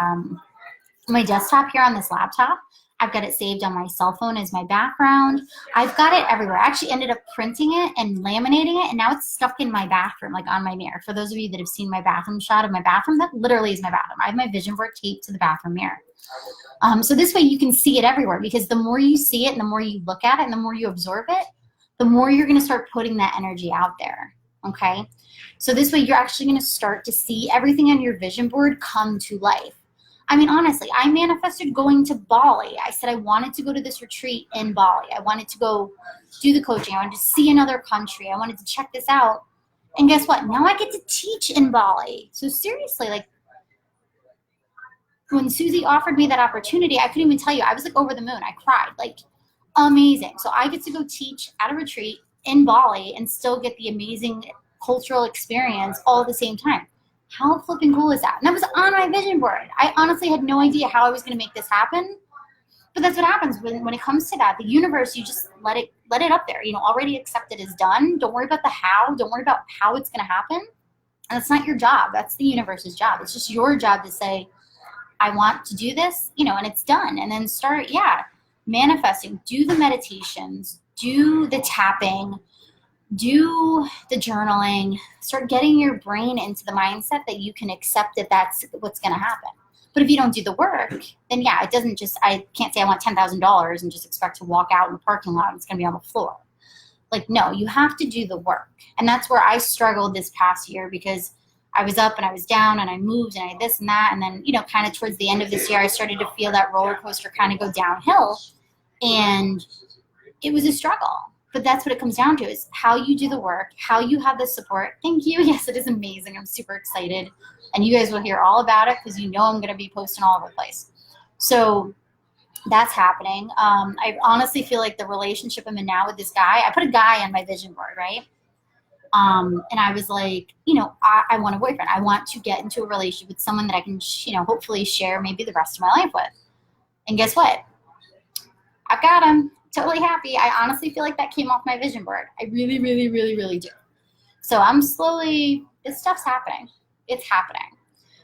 [SPEAKER 1] my desktop here on this laptop. I've got it saved on my cell phone as my background. I've got it everywhere. I actually ended up printing it and laminating it, and now it's stuck in my bathroom, like on my mirror. For those of you that have seen my bathroom shot of my bathroom, that literally is my bathroom. I have my vision board taped to the bathroom mirror. So this way you can see it everywhere, because the more you see it and the more you look at it and the more you absorb it, the more you're going to start putting that energy out there. Okay. So this way you're actually going to start to see everything on your vision board come to life. I mean, honestly, I manifested going to Bali. I said I wanted to go to this retreat in Bali. I wanted to go do the coaching. I wanted to see another country. I wanted to check this out. And guess what? Now I get to teach in Bali. So seriously, like, when Susie offered me that opportunity, I couldn't even tell you. I was like over the moon. I cried. Like, amazing. So I get to go teach at a retreat in Bali and still get the amazing cultural experience all at the same time. How flipping cool is that? And that was on my vision board. I honestly had no idea how I was going to make this happen. But that's what happens when it comes to that. The universe, you just let it up there. You know, already accepted is done. Don't worry about the how. Don't worry about how it's going to happen. And it's not your job. That's the universe's job. It's just your job to say, I want to do this, you know, and it's done. And then start, manifesting. Do the meditations. Do the tapping. Do the journaling. Start getting your brain into the mindset that you can accept that that's what's going to happen. But if you don't do the work, then it doesn't just, I can't say I want $10,000 and just expect to walk out in the parking lot and it's going to be on the floor. Like, no, you have to do the work. And that's where I struggled this past year, because I was up and I was down and I moved and I this and that. And then, you know, kind of towards the end of this year, I started to feel that roller coaster kind of go downhill. And it was a struggle. But that's what it comes down to, is how you do the work, how you have the support. Thank you. Yes, it is amazing. I'm super excited. And you guys will hear all about it, because you know I'm going to be posting all over the place. So that's happening. I honestly feel like the relationship I'm in now with this guy, I put a guy on my vision board, right? And I was like, you know, I want a boyfriend. I want to get into a relationship with someone that I can, you know, hopefully share maybe the rest of my life with. And guess what? I've got him. Totally happy. I honestly feel like that came off my vision board. I really, really, really, really do. So I'm slowly, this stuff's happening. It's happening.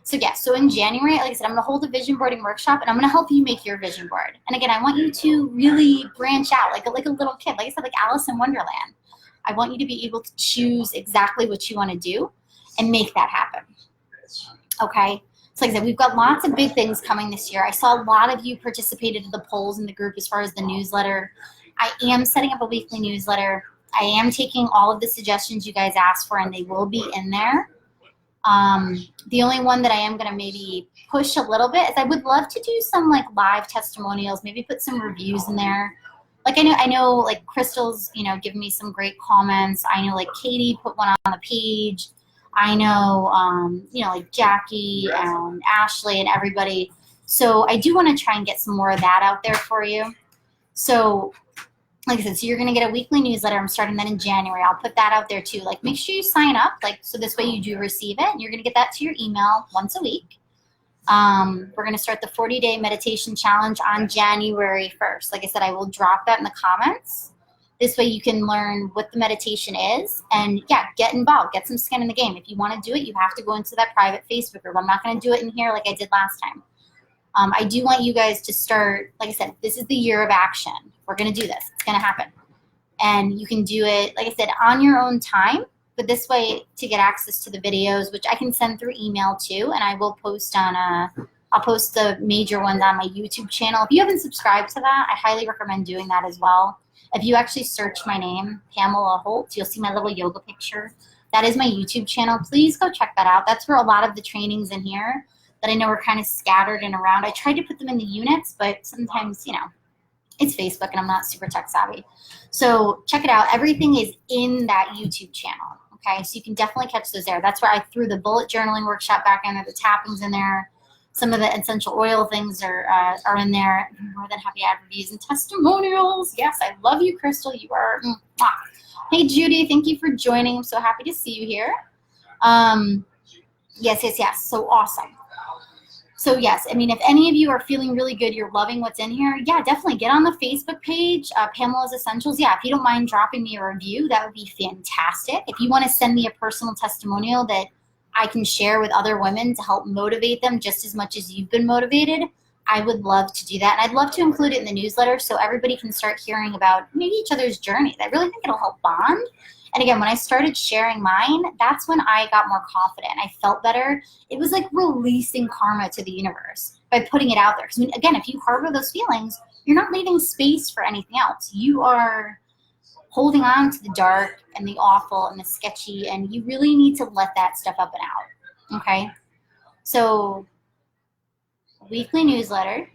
[SPEAKER 1] So so in January, like I said, I'm going to hold a vision boarding workshop, and I'm going to help you make your vision board. And again, I want you to really branch out like a little kid. Like I said, like Alice in Wonderland. I want you to be able to choose exactly what you want to do and make that happen. Okay? So like I said, we've got lots of big things coming this year. I saw a lot of you participated in the polls in the group as far as the newsletter. I am setting up a weekly newsletter. I am taking all of the suggestions you guys asked for, and they will be in there. The only one that I am going to maybe push a little bit is I would love to do some like live testimonials, maybe put some reviews in there. Like I know like Crystal's, you know, giving me some great comments. I know like Katie put one on the page. I know, you know, like Jackie and Ashley and everybody. So I do want to try and get some more of that out there for you. So like I said, so you're going to get a weekly newsletter. I'm starting that in January. I'll put that out there too. Like, make sure you sign up, like, so this way you do receive it, and you're going to get that to your email once a week. We're going to start the 40-day meditation challenge on January 1st. Like I said, I will drop that in the comments. This way you can learn what the meditation is, and get involved, get some skin in the game. If you want to do it, you have to go into that private Facebook group. I'm not going to do it in here like I did last time. I do want you guys to start, like I said, this is the year of action. We're going to do this. It's going to happen. And you can do it, like I said, on your own time. But this way, to get access to the videos, which I can send through email too, and I will post on I'll post the major ones on my YouTube channel. If you haven't subscribed to that, I highly recommend doing that as well. If you actually search my name, Pamela Holt, you'll see my little yoga picture. That is my YouTube channel. Please go check that out. That's where a lot of the trainings in here that I know are kind of scattered and around. I tried to put them in the units, but sometimes, you know, it's Facebook and I'm not super tech savvy. So check it out. Everything is in that YouTube channel. Okay, so you can definitely catch those there. That's where I threw the bullet journaling workshop back in there, the tappings in there. Some of the essential oil things are in there. I'm more than happy to add reviews and testimonials. Yes, I love you, Crystal. You are. Hey, Judy, thank you for joining. I'm so happy to see you here. Yes. So awesome. So yes, I mean, if any of you are feeling really good, you're loving what's in here, yeah, definitely get on the Facebook page, Pamela's Essentials. Yeah, if you don't mind dropping me a review, that would be fantastic. If you want to send me a personal testimonial that I can share with other women to help motivate them just as much as you've been motivated, I would love to do that. And I'd love to include it in the newsletter so everybody can start hearing about maybe each other's journeys. I really think it'll help bond. And again, when I started sharing mine, that's when I got more confident. I felt better. It was like releasing karma to the universe by putting it out there. Because again, if you harbor those feelings, you're not leaving space for anything else. You are holding on to the dark and the awful and the sketchy, and you really need to let that stuff up and out. Okay? So, weekly newsletter,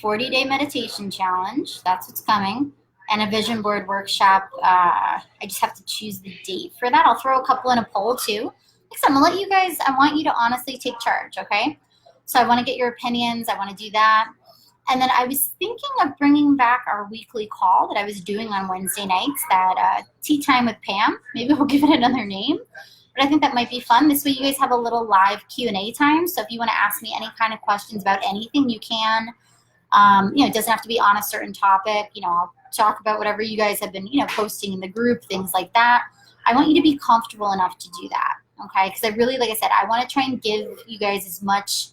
[SPEAKER 1] 40-day meditation challenge, that's what's coming, and a vision board workshop. I just have to choose the date for that. I'll throw a couple in a poll too. Because I'm gonna let you guys, I want you to honestly take charge, okay? So I want to get your opinions. I want to do that. And then I was thinking of bringing back our weekly call that I was doing on Wednesday nights, that Tea Time with Pam. Maybe we'll give it another name. But I think that might be fun. This way you guys have a little live Q&A time. So if you want to ask me any kind of questions about anything, you can. You know, it doesn't have to be on a certain topic. You know, I'll talk about whatever you guys have been, you know, posting in the group, things like that. I want you to be comfortable enough to do that, okay? Because I really, like I said, I want to try and give you guys as much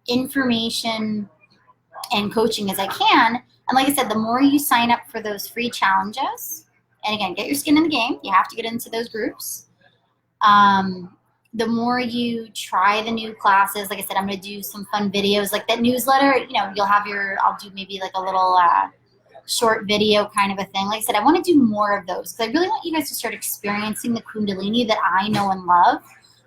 [SPEAKER 1] information and coaching as I can. And like I said, the more you sign up for those free challenges, and again, get your skin in the game, you have to get into those groups. The more you try the new classes, like I said, I'm going to do some fun videos like that newsletter. You know, you'll have your, I'll do maybe like a little short video kind of a thing. Like I said, I want to do more of those because I really want you guys to start experiencing the Kundalini that I know and love,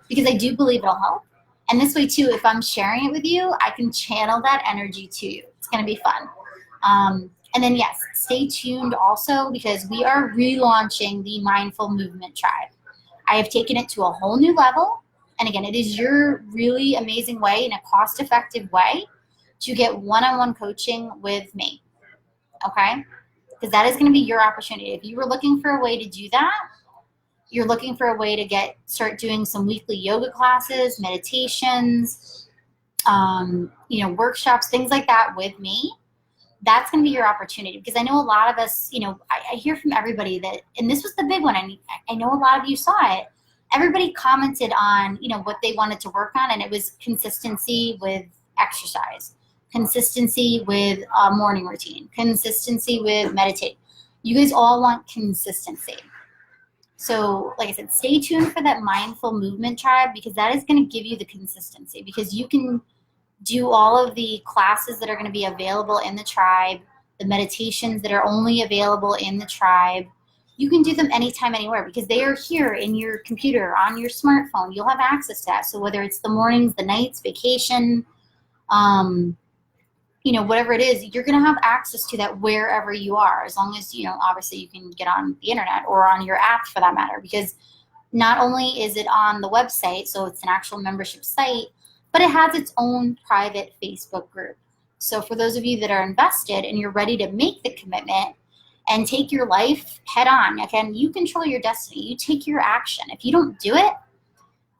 [SPEAKER 1] because I do believe it'll help. And this way too, if I'm sharing it with you, I can channel that energy to you. It's going to be fun. And then yes, stay tuned also, because we are relaunching the Mindful Movement Tribe. I have taken it to a whole new level. And again, it is your really amazing way, in a cost-effective way, to get one-on-one coaching with me. Okay? Because that is going to be your opportunity. If you were looking for a way to do that, you're looking for a way to start doing some weekly yoga classes, meditations, you know, workshops, things like that with me, that's going to be your opportunity. Because I know a lot of us, you know, I hear from everybody that, and this was the big one, I know a lot of you saw it, everybody commented on, you know, what they wanted to work on, and it was consistency with exercise, consistency with a morning routine, consistency with meditate. You guys all want consistency. So like I said, stay tuned for that Mindful Movement Tribe, because that is going to give you the consistency, because you can do all of the classes that are going to be available in the tribe, the meditations that are only available in the tribe. You can do them anytime, anywhere, because they are here in your computer, on your smartphone. You'll have access to that. So whether it's the mornings, the nights, vacation, you know, whatever it is, you're going to have access to that wherever you are, as long as, you know, obviously you can get on the internet or on your app for that matter, because not only is it on the website, so it's an actual membership site, but it has its own private Facebook group. So for those of you that are invested and you're ready to make the commitment and take your life head on, again, you control your destiny. You take your action. If you don't do it,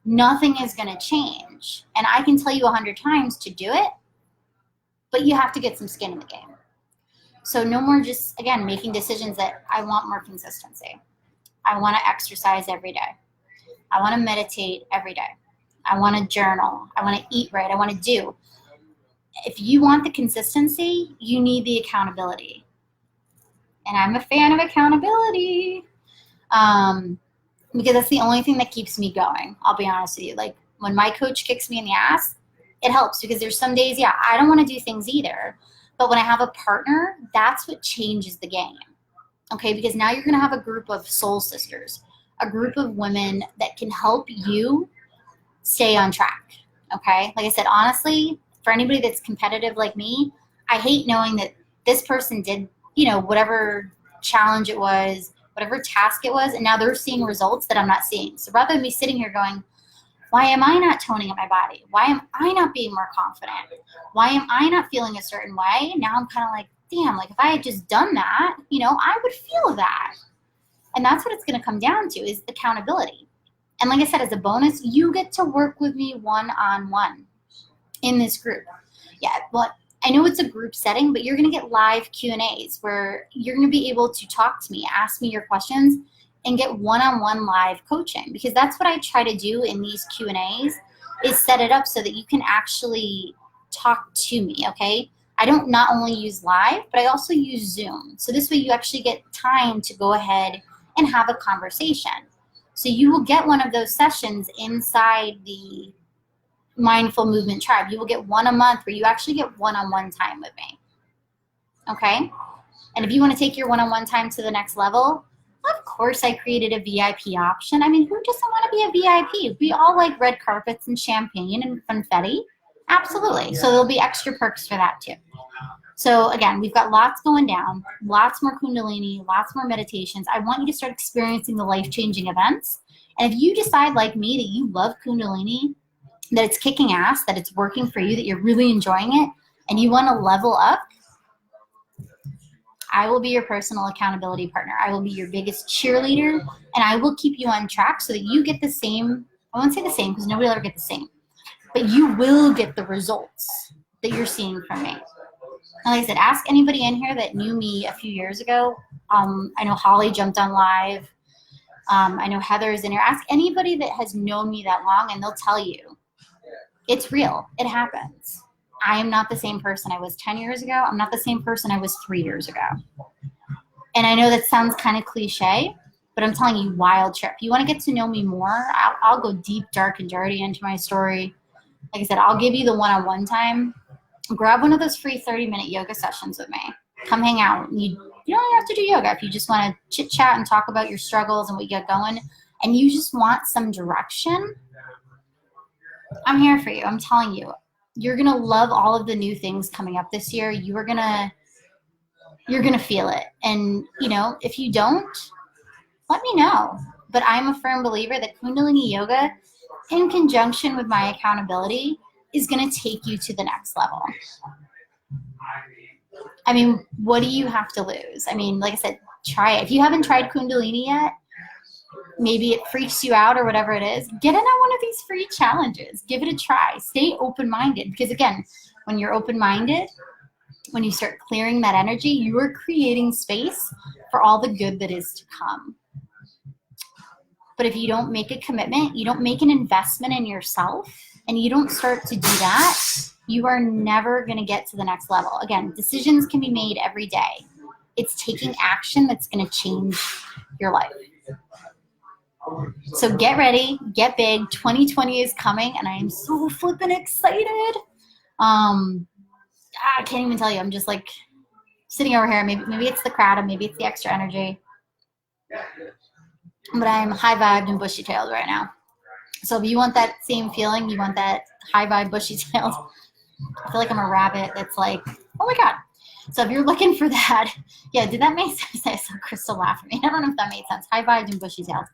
[SPEAKER 1] nothing is going to change. And I can tell you 100 times to do it, but you have to get some skin in the game. So no more just, again, making decisions that I want more consistency. I want to exercise every day. I want to meditate every day. I want to journal. I want to eat right. I want to do. If you want the consistency, you need the accountability. And I'm a fan of accountability, because that's the only thing that keeps me going. I'll be honest with you. Like when my coach kicks me in the ass, it helps because there's some days, yeah, I don't want to do things either. But when I have a partner, that's what changes the game. Okay, because now you're going to have a group of soul sisters, a group of women that can help you stay on track. Okay, like I said, honestly, for anybody that's competitive like me, I hate knowing that this person did, whatever challenge it was, whatever task it was, and now they're seeing results that I'm not seeing. So rather than me sitting here going, why am I not toning up my body? Why am I not being more confident? Why am I not feeling a certain way? Now I'm kind of like, damn, like if I had just done that, I would feel that. And that's what it's going to come down to is accountability. And like I said, as a bonus, you get to work with me one-on-one in this group. Yeah, well, I know it's a group setting, but you're going to get live Q&As where you're going to be able to talk to me, ask me your questions, and get one-on-one live coaching. Because that's what I try to do in these Q&As is set it up so that you can actually talk to me, okay? I don't not only use live, but I also use Zoom. So this way you actually get time to go ahead and have a conversation. So you will get one of those sessions inside the Mindful Movement Tribe. You will get one a month where you actually get one-on-one time with me. Okay? And if you want to take your one-on-one time to the next level, of course I created a VIP option. I mean, who doesn't want to be a VIP? We all like red carpets and champagne and confetti. Absolutely. So there'll be extra perks for that too. So again, we've got lots going down, lots more Kundalini, lots more meditations. I want you to start experiencing the life-changing events. And if you decide like me that you love Kundalini, that it's kicking ass, that it's working for you, that you're really enjoying it, and you want to level up, I will be your personal accountability partner. I will be your biggest cheerleader, and I will keep you on track so that you get the same. I won't say the same because nobody will ever get the same, but you will get the results that you're seeing from me. And like I said, ask anybody in here that knew me a few years ago. I know Holly jumped on live. I know Heather's in here. Ask anybody that has known me that long, and they'll tell you it's real. It happens. I am not the same person I was 10 years ago. I'm not the same person I was 3 years ago. And I know that sounds kind of cliche, but I'm telling you, wild trip. You want to get to know me more? I'll go deep, dark, and dirty into my story. Like I said, I'll give you the one-on-one time. Grab one of those free 30-minute yoga sessions with me. Come hang out. You don't have to do yoga. If you just want to chit-chat and talk about your struggles and what you got going, and you just want some direction, I'm here for you. I'm telling you. You're going to love all of the new things coming up this year. You're going to feel it. And, if you don't, let me know. But I'm a firm believer that Kundalini Yoga, in conjunction with my accountability, is going to take you to the next level. I mean, what do you have to lose? I mean, like I said, try it. If you haven't tried Kundalini yet, maybe it freaks you out or whatever it is, get in on one of these free challenges. Give it a try. Stay open-minded. Because again, when you're open-minded, when you start clearing that energy, you are creating space for all the good that is to come. But if you don't make a commitment, you don't make an investment in yourself, and you don't start to do that, you are never going to get to the next level. Again, decisions can be made every day. It's taking action that's going to change your life. So get ready, get big. 2020 is coming, and I am so flippin' excited. I can't even tell you. I'm just like sitting over here. Maybe it's the crowd, and maybe it's the extra energy. But I'm high-vibed and bushy-tailed right now. So if you want that same feeling, you want that high-vibe, bushy-tailed, I feel like I'm a rabbit that's like, oh my God. So if you're looking for that, yeah, did that make sense? I saw Crystal laugh at me. I don't know if that made sense. High-vibed and bushy-tailed.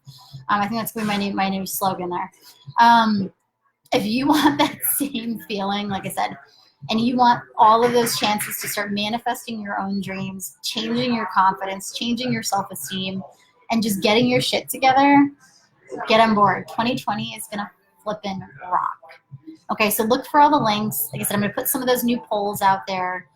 [SPEAKER 1] I think that's going to be my new slogan there. If you want that same feeling, like I said, and you want all of those chances to start manifesting your own dreams, changing your confidence, changing your self-esteem, and just getting your shit together, get on board. 2020 is going to flippin' rock. Okay, so look for all the links. Like I said, I'm going to put some of those new polls out there.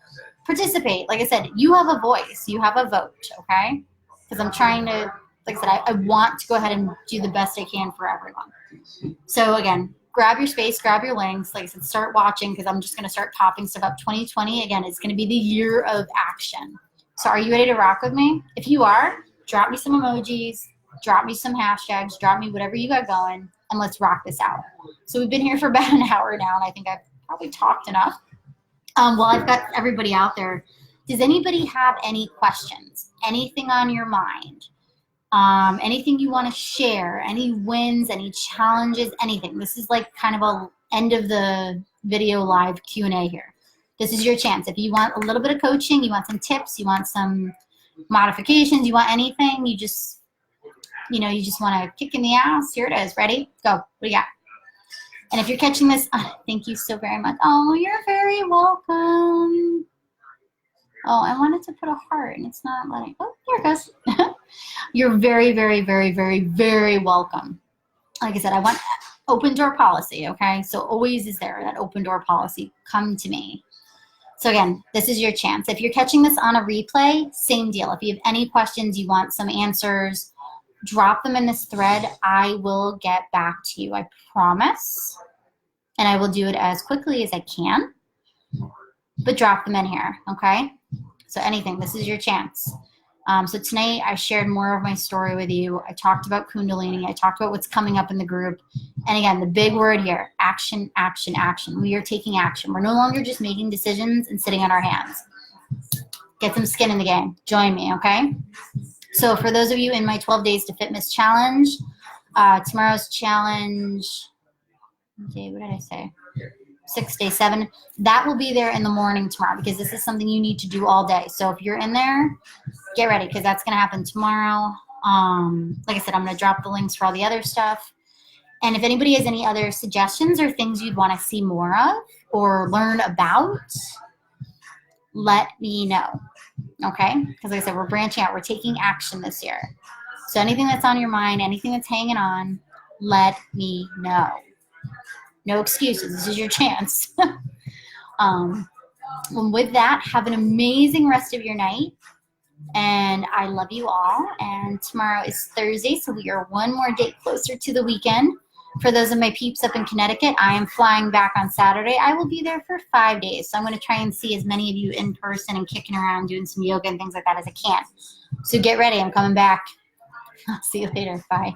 [SPEAKER 1] Participate. Like I said, you have a voice. You have a vote, okay? Because I'm trying to, like I said, I want to go ahead and do the best I can for everyone. So again, grab your space, grab your links. Like I said, start watching because I'm just going to start popping stuff up. 2020, again, is going to be the year of action. So are you ready to rock with me? If you are, drop me some emojis, drop me some hashtags, drop me whatever you got going, and let's rock this out. So we've been here for about an hour now, and I think I've probably talked enough. Well, I've got everybody out there. Does anybody have any questions? Anything on your mind? Anything you want to share? Any wins? Any challenges? Anything? This is like kind of a end of the video live Q&A here. This is your chance. If you want a little bit of coaching, you want some tips, you want some modifications, you want anything, you just want to kick in the ass. Here it is. Ready? Go. What do you got? And if you're catching this, thank you so very much. Oh, you're very welcome. Oh, I wanted to put a heart and it's not letting. Oh, here it goes. You're very, very, very, very, very welcome. Like I said, I want open door policy, okay? So always is there, that open door policy. Come to me. So again, this is your chance. If you're catching this on a replay, same deal. If you have any questions, you want some answers, drop them in this thread. I will get back to you, I promise. And I will do it as quickly as I can. But drop them in here, okay? So anything, this is your chance. So tonight I shared more of my story with you. I talked about Kundalini. I talked about what's coming up in the group. And again, the big word here, action, action, action. We are taking action. We're no longer just making decisions and sitting on our hands. Get some skin in the game. Join me, okay? So for those of you in my 12 Days to Fitness challenge, tomorrow's challenge, what did I say? 6 day 7, that will be there in the morning tomorrow because this is something you need to do all day. So if you're in there, get ready because that's going to happen tomorrow. Like I said, I'm going to drop the links for all the other stuff. And if anybody has any other suggestions or things you'd want to see more of or learn about, let me know. Okay? Because like I said, we're branching out. We're taking action this year. So anything that's on your mind, anything that's hanging on, let me know. No excuses. This is your chance. And with that, have an amazing rest of your night. And I love you all. And tomorrow is Thursday, so we are one more day closer to the weekend. For those of my peeps up in Connecticut, I am flying back on Saturday. I will be there for 5 days. So I'm going to try and see as many of you in person and kicking around doing some yoga and things like that as I can. So get ready. I'm coming back. I'll see you later. Bye.